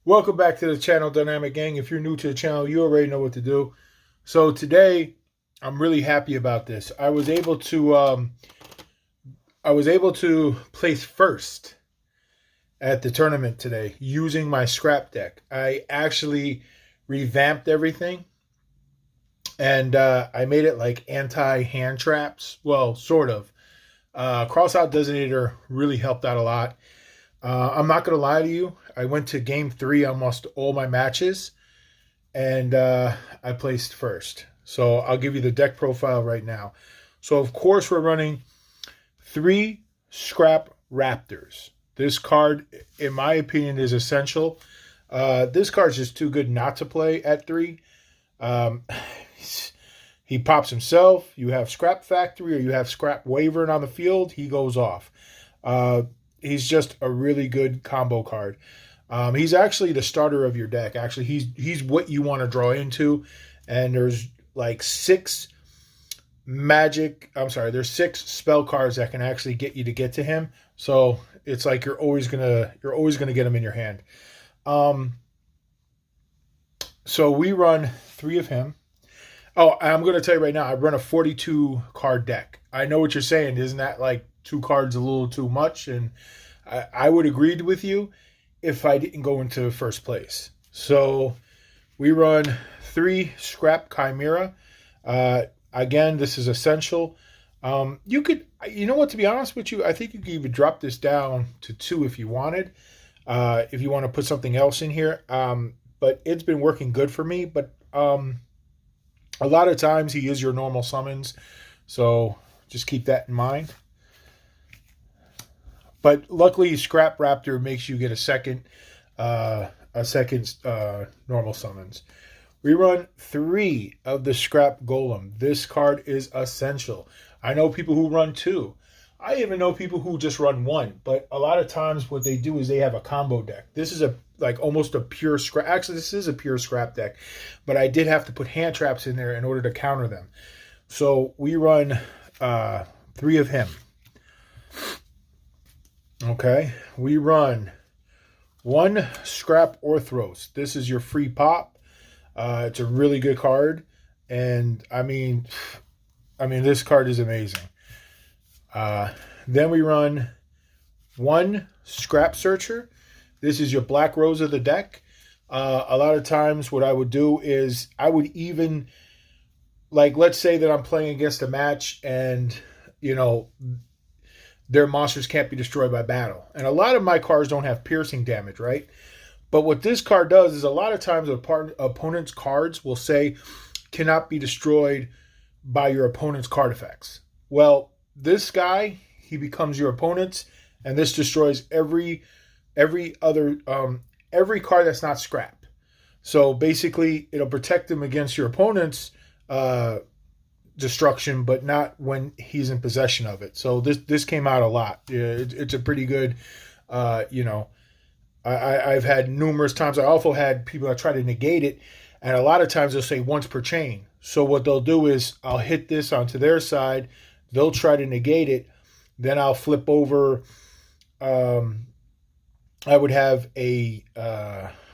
Welcome back to the channel, Dynamic Gang. If you're new to the channel, you already know what to do. So today, I'm really happy about this. I was able to place first at the tournament today using my scrap deck. I actually revamped everything, and I made it like anti-hand traps. Well, sort of. Crossout Designator really helped out a lot. I'm not going to lie to you. I went to game 3 almost all my matches, and I placed first. So I'll give you the deck profile right now. So, of course, we're running 3 Scrap Raptors. This card, in my opinion, is essential. This card's just too good not to play at 3. He pops himself. You have Scrap Factory or you have Scrap Wavering on the field. He goes off. He's just a really good combo card. He's actually the starter of your deck. Actually, he's what you want to draw into. And there's like 6 there's 6 spell cards that can actually get you to get to him. So it's like you're always gonna get him in your hand. So we run 3 of him. Oh, I'm gonna tell you right now, I run a 42 card deck. I know what you're saying. Isn't that like 2 cards a little too much? And I would agree with you if I didn't go into first place. So we run 3 Scrap Chimera. Again, this is essential. You know what, to be honest with you, I think you could even drop this down to 2 if you wanted. If you want to put something else in here. But it's been working good for me. But a lot of times he is your normal summons. So just keep that in mind. But luckily, Scrap Raptor makes you get a second normal summons. We run 3 of the Scrap Golem. This card is essential. I know people who run 2. I even know people who just run 1. But a lot of times what they do is they have a combo deck. This is almost a pure scrap. Actually, this is a pure scrap deck. But I did have to put hand traps in there in order to counter them. So we run 3 of him. Okay, we run 1 Scrap Orthros. This is your free pop. It's a really good card, and I mean, this card is amazing. Then we run 1 Scrap Searcher. This is your Black Rose of the deck. A lot of times, what I would do is I would even, like, let's say that I'm playing against a match, and their monsters can't be destroyed by battle. And a lot of my cards don't have piercing damage, right? But what this card does is a lot of times opponent's cards will say cannot be destroyed by your opponent's card effects. Well, this guy, he becomes your opponent's, and this destroys every card that's not scrap. So basically, it'll protect him against your opponent's destruction, but not when he's in possession of it. So this came out a lot. It's a pretty good, I've had numerous times. I also had people that try to negate it, and a lot of times they'll say once per chain. So what they'll do is I'll hit this onto their side. They'll try to negate it. Then I'll flip over. I would have a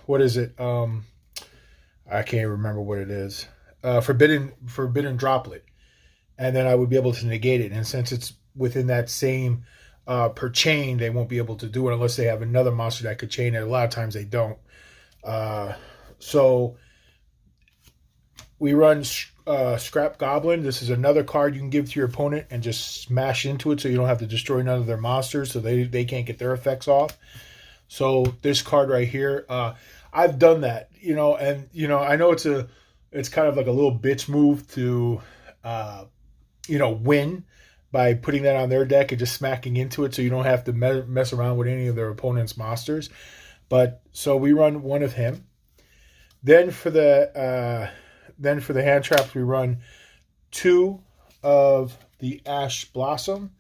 what is it? I can't remember what it is. Forbidden Droplet. And then I would be able to negate it. And since it's within that same per chain, they won't be able to do it unless they have another monster that could chain it. A lot of times they don't. So we run Scrap Goblin. This is another card you can give to your opponent and just smash into it so you don't have to destroy none of their monsters so they can't get their effects off. So this card right here, I've done that, and I know it's kind of like a little bitch move to win by putting that on their deck and just smacking into it so you don't have to mess around with any of their opponent's monsters. But so we run 1 of him. Then for the hand traps, we run 2 of the Ash Blossom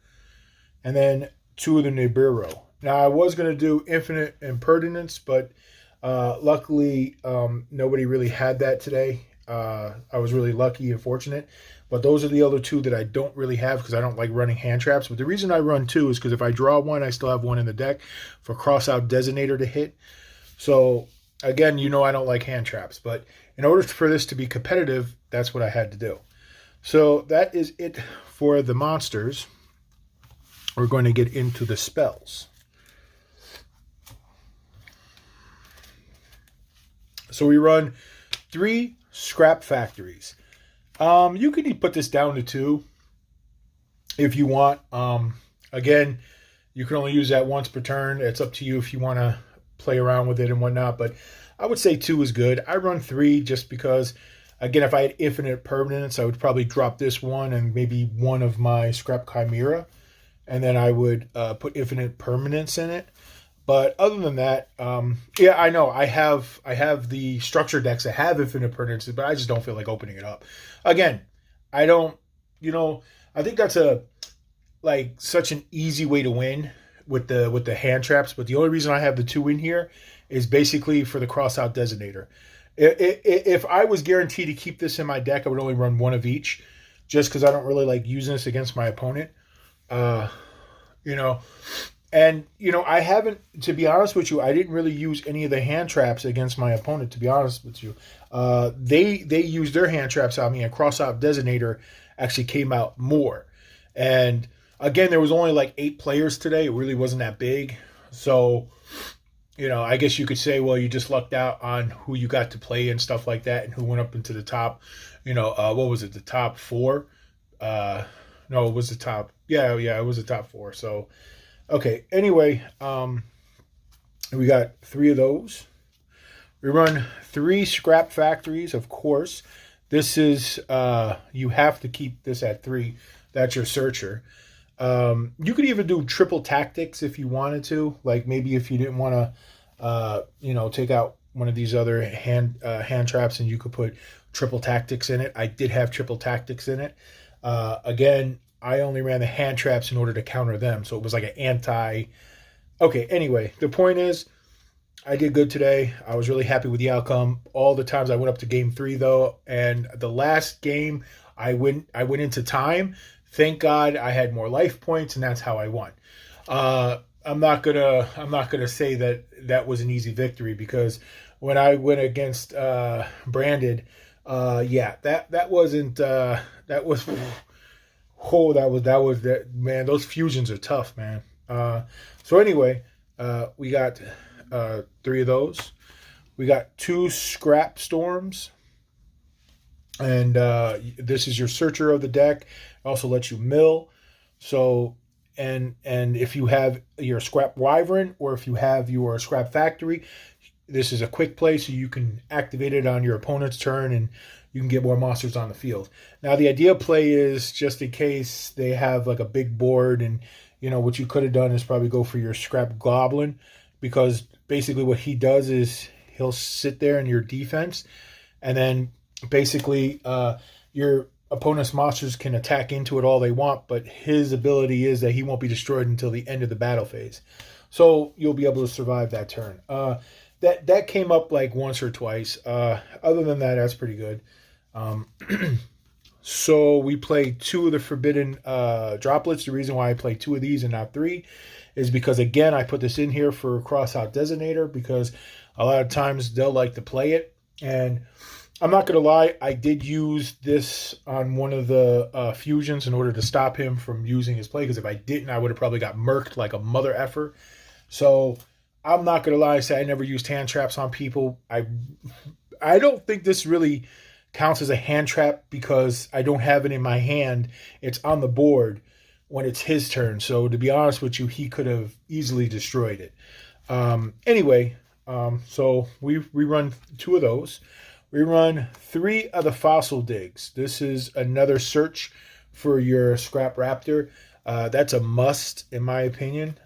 and then 2 of the Nibiru. Now I was going to do Infinite Impertinence, but luckily nobody really had that today. I was really lucky and fortunate. But those are the other 2 that I don't really have because I don't like running hand traps. But the reason I run 2 is because if I draw 1, I still have 1 in the deck for Crossout Designator to hit. So again, you know I don't like hand traps, but in order for this to be competitive, that's what I had to do. So that is it for the monsters. We're going to get into the spells. So we run 3 scrap factories. You can put this down to 2 if you want. Again, you can only use that once per turn. It's up to you if you want to play around with it and whatnot, but I would say 2 is good. I run 3 just because, again, if I had infinite permanence, I would probably drop this one and maybe one of my scrap chimera, and then I would put infinite permanence in it. But other than that, yeah, I know I have the structure decks that have infinite permanence, but I just don't feel like opening it up. Again, I don't, I think that's such an easy way to win with the hand traps. But the only reason I have the 2 in here is basically for the cross-out designator. If I was guaranteed to keep this in my deck, I would only run 1 of each, just because I don't really like using this against my opponent. And, I haven't, to be honest with you, I didn't really use any of the hand traps against my opponent, to be honest with you. They used their hand traps on me, and cross-out designator actually came out more. And, again, there was only 8 players today. It really wasn't that big. So, I guess you could say, well, you just lucked out on who you got to play and stuff like that, and who went up into the top, what was it, the top 4? No, it was the top. Yeah, it was the top 4. So, okay, anyway, we got 3 of those. We run 3 scrap factories, of course. This is, you have to keep this at 3. That's your searcher. You could even do triple tactics if you wanted to. Like maybe if you didn't want to, take out one of these other hand traps, and you could put triple tactics in it. I did have triple tactics in it. Again, I only ran the hand traps in order to counter them. So it was like an anti. Okay, anyway, the point is, I did good today. I was really happy with the outcome. All the times I went up to game 3 though, and the last game I went into time. Thank God I had more life points, and that's how I won. I'm not gonna say that was an easy victory, because when I went against Branded, that wasn't that was. Oh, that was that, man. Those fusions are tough, man. So anyway, we got 3 of those. We got 2 scrap storms, and this is your searcher of the deck. It also lets you mill. So and if you have your scrap wyvern, or if you have your scrap factory, this is a quick play, so you can activate it on your opponent's turn, and you can get more monsters on the field. Now, the idea play is just in case they have like a big board, and what you could have done is probably go for your scrap goblin, because basically what he does is he'll sit there in your defense, and then basically your opponent's monsters can attack into it all they want, but his ability is that he won't be destroyed until the end of the battle phase. So you'll be able to survive that turn. That came up like once or twice. Other than that, that's pretty good. So we played 2 of the forbidden droplets. The reason why I played 2 of these and not 3 is because, again, I put this in here for cross-out designator, because a lot of times they'll like to play it. And I'm not going to lie, I did use this on one of the fusions in order to stop him from using his play, because if I didn't, I would have probably got murked like a mother effer. So I'm not going to lie, say I never used hand traps on people. I don't think this really counts as a hand trap, because I don't have it in my hand. It's on the board when it's his turn. So to be honest with you, he could have easily destroyed it. Anyway, so we run 2 of those. We run 3 of the fossil digs. This is another search for your scrap raptor. That's a must, in my opinion.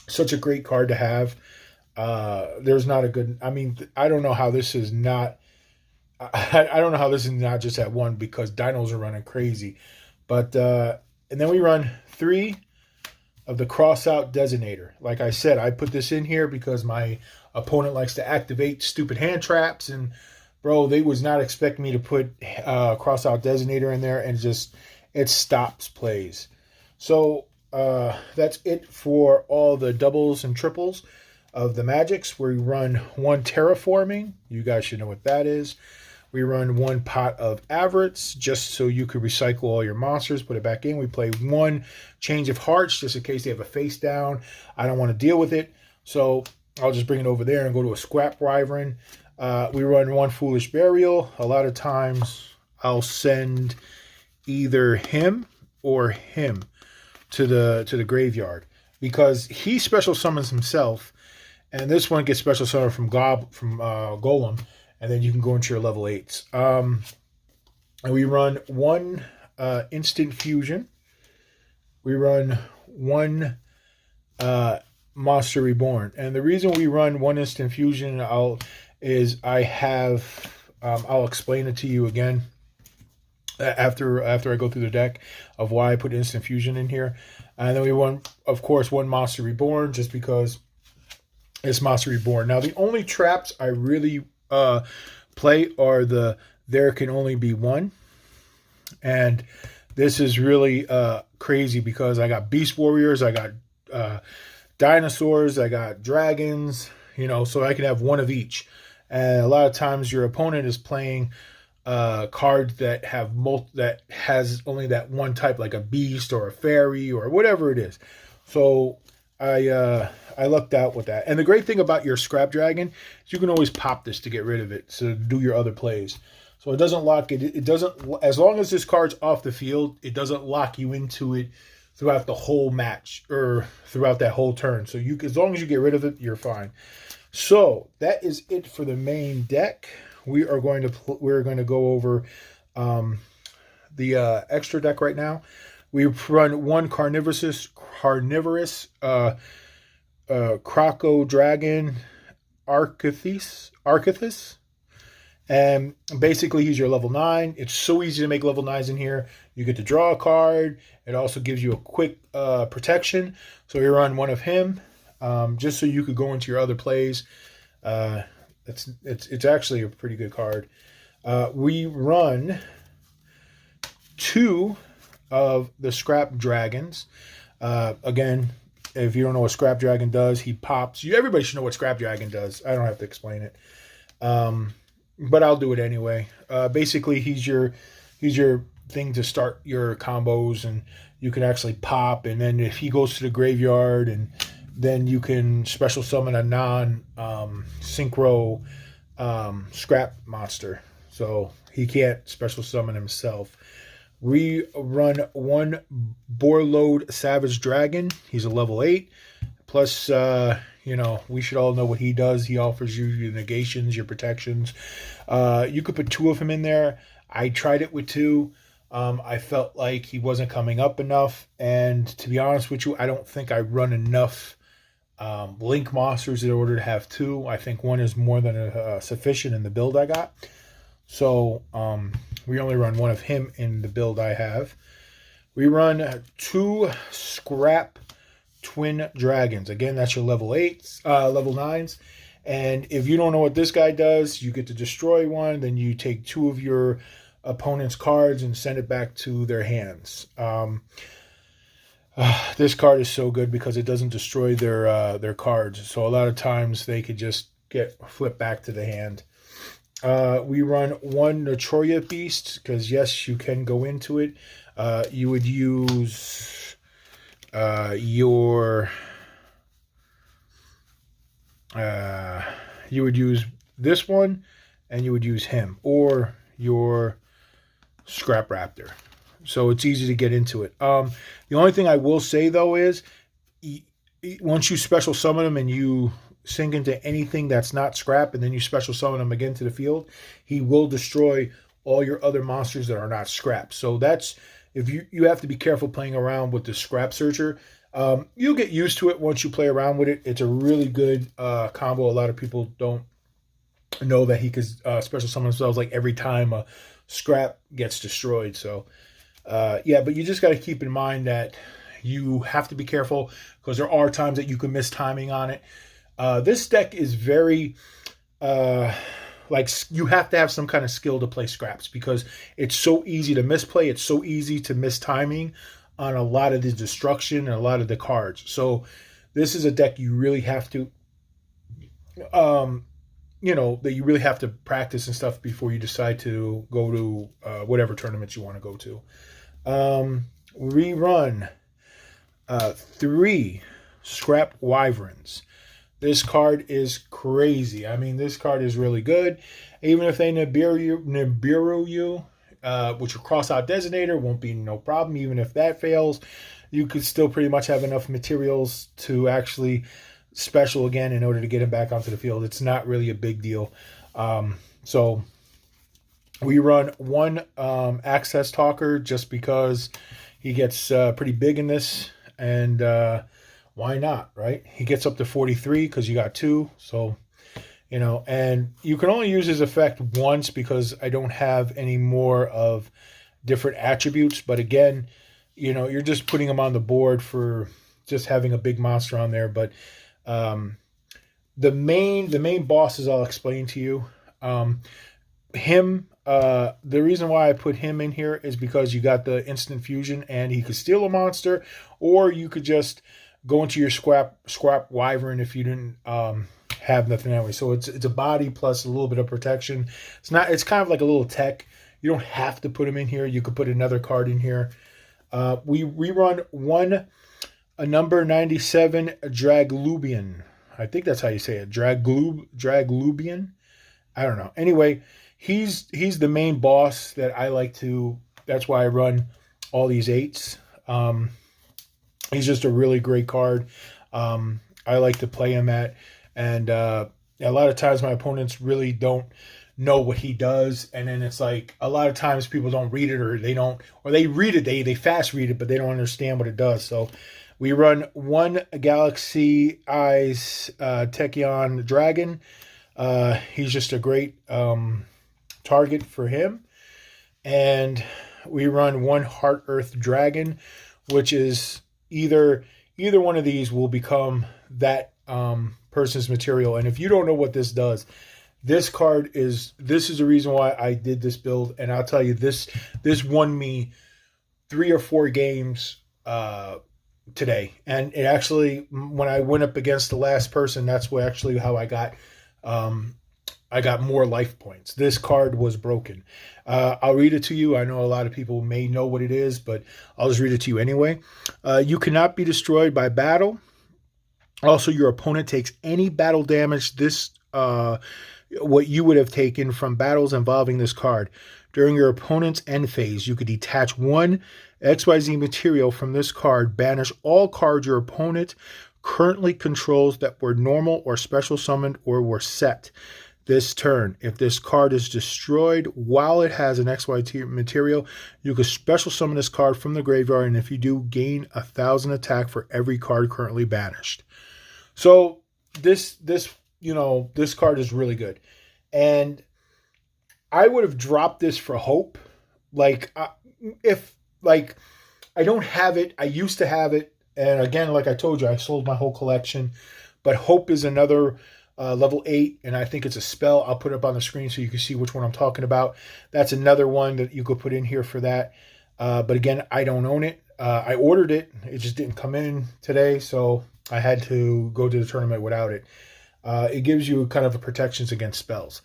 Such a great card to have. There's not a good. I mean, I don't know how this is not. I don't know how this is not just at 1, because dinos are running crazy. But and then we run 3 of the cross-out designator. Like I said, I put this in here because my opponent likes to activate stupid hand traps, and bro, they was not expecting me to put cross-out designator in there, and it stops plays. So that's it for all the doubles and triples. of the Magics. We run 1 Terraforming. You guys should know what that is. We run 1 Pot of Avarice, just so you could recycle all your monsters, put it back in. We play 1 Change of Hearts, just in case they have a face down. I don't want to deal with it, so I'll just bring it over there and go to a Scrap Wyvern. We run 1 Foolish Burial. A lot of times I'll send either him or him to the graveyard, because he special summons himself, and this one gets special summoned from Golem. And then you can go into your level 8s. And we run 1 Instant Fusion. We run 1 Monster Reborn. And the reason we run 1 Instant Fusion I'll explain it to you again after I go through the deck of why I put Instant Fusion in here. And then we run, of course, 1 Monster Reborn, just because it's Monster Reborn. Now, the only traps I really play are the there can only be one, and this is really crazy because I got Beast Warriors, I got dinosaurs, I got dragons, so I can have one of each. And a lot of times your opponent is playing cards that has only that one type, like a beast or a fairy or whatever it is. So I lucked out with that. And the great thing about your Scrap Dragon is you can always pop this to get rid of it, to do your other plays. So it doesn't lock it. It doesn't, as long as this card's off the field, it doesn't lock you into it throughout the whole match or throughout that whole turn. So as long as you get rid of it, you're fine. So that is it for the main deck. We're going to go over the extra deck right now. We run 1 carnivorous Croco Dragon Archithus. And basically he's your level 9. It's so easy to make level 9s in here. You get to draw a card. It also gives you a quick protection. So we run 1 of him, just so you could go into your other plays. It's actually a pretty good card. We run 2 of the Scrap Dragons. Again, if you don't know what Scrap Dragon does, he pops. Everybody should know what Scrap Dragon does. I don't have to explain it, but I'll do it anyway. Basically, he's your thing to start your combos, and you can actually pop. And then if he goes to the graveyard, and then you can special summon a non-synchro Scrap monster, so he can't special summon himself. We run 1 Borlode Savage Dragon. He's a level 8. Plus, we should all know what he does. He offers you your negations, your protections. You could put 2 of him in there. I tried it with 2. I felt like he wasn't coming up enough. And to be honest with you, I don't think I run enough Link monsters in order to have 2. I think 1 is more than sufficient in the build I got. So we only run 1 of him in the build I have. We run 2 Scrap Twin Dragons. Again, that's your level 8s, level 9s. And if you don't know what this guy does, you get to destroy 1. Then you take 2 of your opponent's cards and send it back to their hands. This card is so good because it doesn't destroy their cards. So a lot of times they could just get flipped back to the hand. We run 1 Notoria Beast because, yes, you can go into it. You would use you would use this one, and you would use him or your Scrap Raptor. So it's easy to get into it. The only thing I will say, though, is once you special summon him and you sink into anything that's not Scrap, and then you special summon him again to the field, he will destroy all your other monsters that are not Scrap. So that's, if you have to be careful playing around with the Scrap Searcher. You'll get used to it once you play around with it. It's a really good combo. A lot of people don't know that he could special summon themselves like every time a Scrap gets destroyed. So yeah, but you just got to keep in mind that you have to be careful because there are times that you can miss timing on it. This deck is very, like, you have to have some kind of skill to play Scraps because it's so easy to misplay. It's so easy to miss timing on a lot of the destruction and a lot of the cards. So this is a deck you really have to you know, that you really have to practice and stuff before you decide to go to whatever tournaments you want to go to. We run 3 Scrap Wyverns. This card is crazy. I mean, this card is really good. Even if they Nibiru you, which your cross-out designator, won't be no problem. Even if that fails, you could still pretty much have enough materials to actually special again in order to get him back onto the field. It's not really a big deal. So we run 1 Access Talker just because he gets pretty big in this, and why not, right? He gets up to 43 because you got 2, so, you know, and you can only use his effect once because I don't have any more of different attributes, but again, you know, you're just putting him on the board for just having a big monster on there. But the main bosses I'll explain to you. The reason why I put him in here is because you got the instant fusion and he could steal a monster, or you could just go into your scrap wyvern if you didn't have nothing that way. So it's a body plus a little bit of protection. It's kind of like a little tech. You don't have to put him in here. You could put another card in here. We run a number 97 Draglubian. I think that's how you say it. Draglubian. I don't know. Anyway, he's the main boss that I like to. That's why I run all these 8s. He's just a really great card. I like to play him at, and a lot of times my opponents really don't know what he does, and then it's like a lot of times people don't read it, or they read it, they fast read it, but they don't understand what it does. So we run 1 Galaxy Eyes Tachyon Dragon. He's just a great target for him. And we run 1 Heart Earth Dragon, which is either one of these will become that person's material. And if you don't know what this does, this is the reason why I did this build. And I'll tell you, this won me 3 or 4 games today. And it actually, when I went up against the last person, that's how I got more life points. This card was broken. I'll read it to you. I know a lot of people may know what it is, but I'll just read it to you anyway. You cannot be destroyed by battle. Also, your opponent takes any battle damage what you would have taken from battles involving this card. During your opponent's end phase, you could detach 1 XYZ material from this card, banish all cards your opponent currently controls that were normal or special summoned or were set this turn. If this card is destroyed while it has an XYZ material, you can special summon this card from the graveyard, and if you do, gain 1,000 attack for every card currently banished. So this card is really good. And I would have dropped this for Hope. If I don't have it, I used to have it. And again, like I told you, I sold my whole collection. But Hope is another level 8, and I think it's a spell. I'll put it up on the screen so you can see which one I'm talking about. That's another one that you could put in here for that. But again, I don't own it. I ordered it. It just didn't come in today, so I had to go to the tournament without it. It gives you kind of a protections against spells.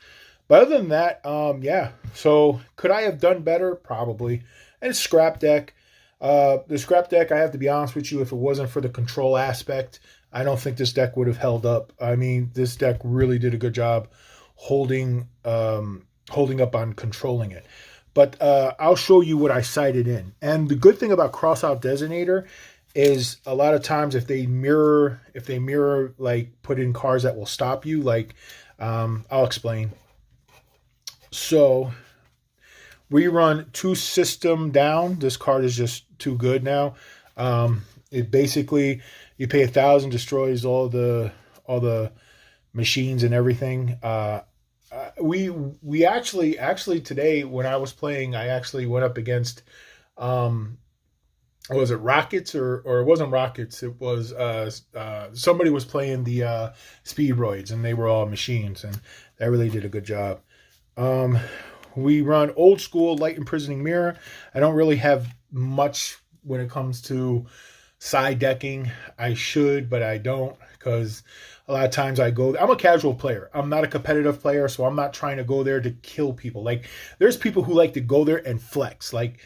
But other than that, yeah. So could I have done better? Probably. And scrap deck. The scrap deck, I have to be honest with you, if it wasn't for the control aspect, I don't think this deck would have held up. I mean, this deck really did a good job holding up on controlling it. But I'll show you what I cited in. And the good thing about Crossout Designator is a lot of times if they mirror, like put in cards that will stop you, like I'll explain. So we run 2 System Down. This card is just too good now. It basically, you pay 1,000, destroys all the machines and everything. We actually today when I was playing, I actually went up against was it Rockets or it wasn't Rockets? It was somebody was playing the Speedroids, and they were all machines, and that really did a good job. We run Old School Light Imprisoning Mirror. I don't really have much when it comes to side decking. I should, but I don't, because a lot of times I'm a casual player. I'm not a competitive player, so I'm not trying to go there to kill people. Like, there's people who like to go there and flex. Like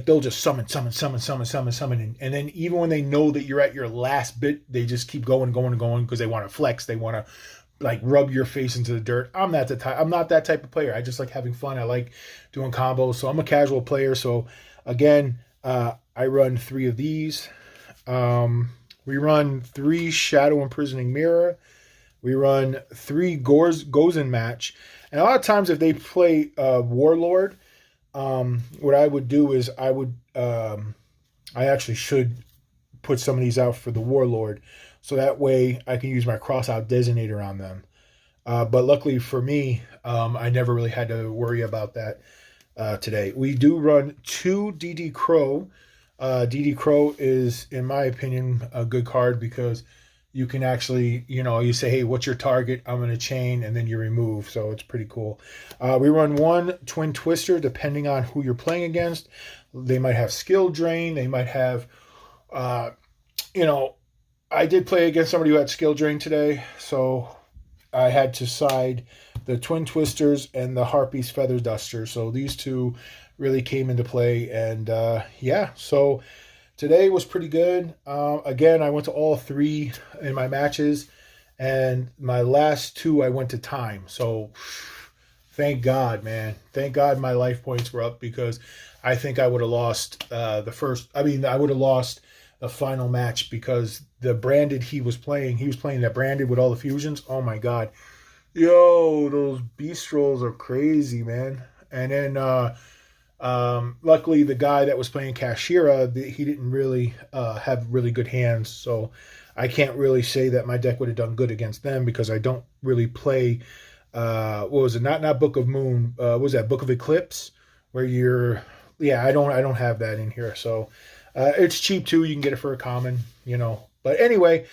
they'll just summon, and then even when they know that you're at your last bit, they just keep going because they want to flex. They want to like rub your face into the dirt. I'm not that type of player. I just like having fun. I like doing combos. So I'm a casual player. So again, I run 3 of these. We run 3 Shadow Imprisoning Mirror. We run 3 Gozen Match. And a lot of times if they play Warlord, what I would do is I actually should put some of these out for the Warlord, so that way I can use my cross-out designator on them. But luckily for me, I never really had to worry about that today. We do run 2 DD Crow. DD Crow is, in my opinion, a good card because you can actually, you say, hey, what's your target? I'm going to chain, and then you remove. So it's pretty cool. We run 1 Twin Twister, depending on who you're playing against. They might have skill drain. They might have, I did play against somebody who had skill drain today, so I had to side the Twin Twisters and the Harpy's Feather Duster. So these 2 really came into play, and yeah, so today was pretty good. Again, I went to all 3 in my matches, and my last 2 I went to time. So thank God, man. Thank God my life points were up, because I think I would have lost I would have lost the final match, because the branded he was playing that branded with all the fusions. Oh my God. Yo, those beast rolls are crazy, man. And then luckily the guy that was playing Kashira, he didn't really have really good hands, so I can't really say that my deck would have done good against them, because I don't really play what was it, not Book of Moon, what was that, Book of Eclipse, where I don't have that in here. So it's cheap too, you can get it for a common, but anyway,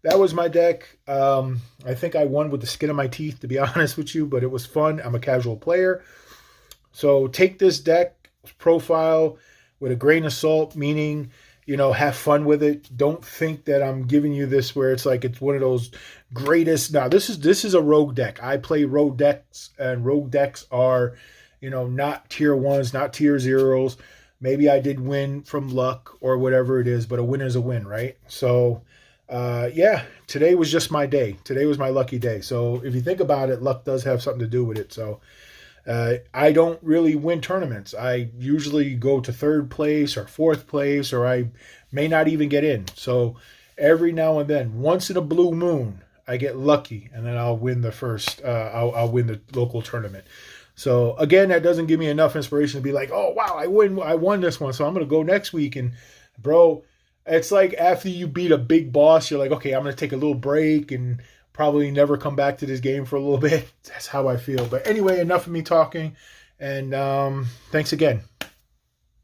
that was my deck. I think I won with the skin of my teeth, to be honest with you, but it was fun. I'm a casual player. So take this deck profile with a grain of salt, meaning, have fun with it. Don't think that I'm giving you this where it's like it's one of those greatest. Now, this is a rogue deck. I play rogue decks, and rogue decks are, not tier 1s, not tier 0s. Maybe I did win from luck or whatever it is, but a win is a win, right? So, yeah, today was just my day. Today was my lucky day. So if you think about it, luck does have something to do with it. So I don't really win tournaments. I usually go to 3rd place or 4th place, or I may not even get in. So every now and then, once in a blue moon, I get lucky, and then I'll win the first. I'll win the local tournament. So again, that doesn't give me enough inspiration to be like, oh wow, I won this one, so I'm gonna go next week. And bro, it's like after you beat a big boss, you're like, okay, I'm gonna take a little break and probably never come back to this game for a little bit. That's how I feel. But anyway, enough of me talking, and thanks again.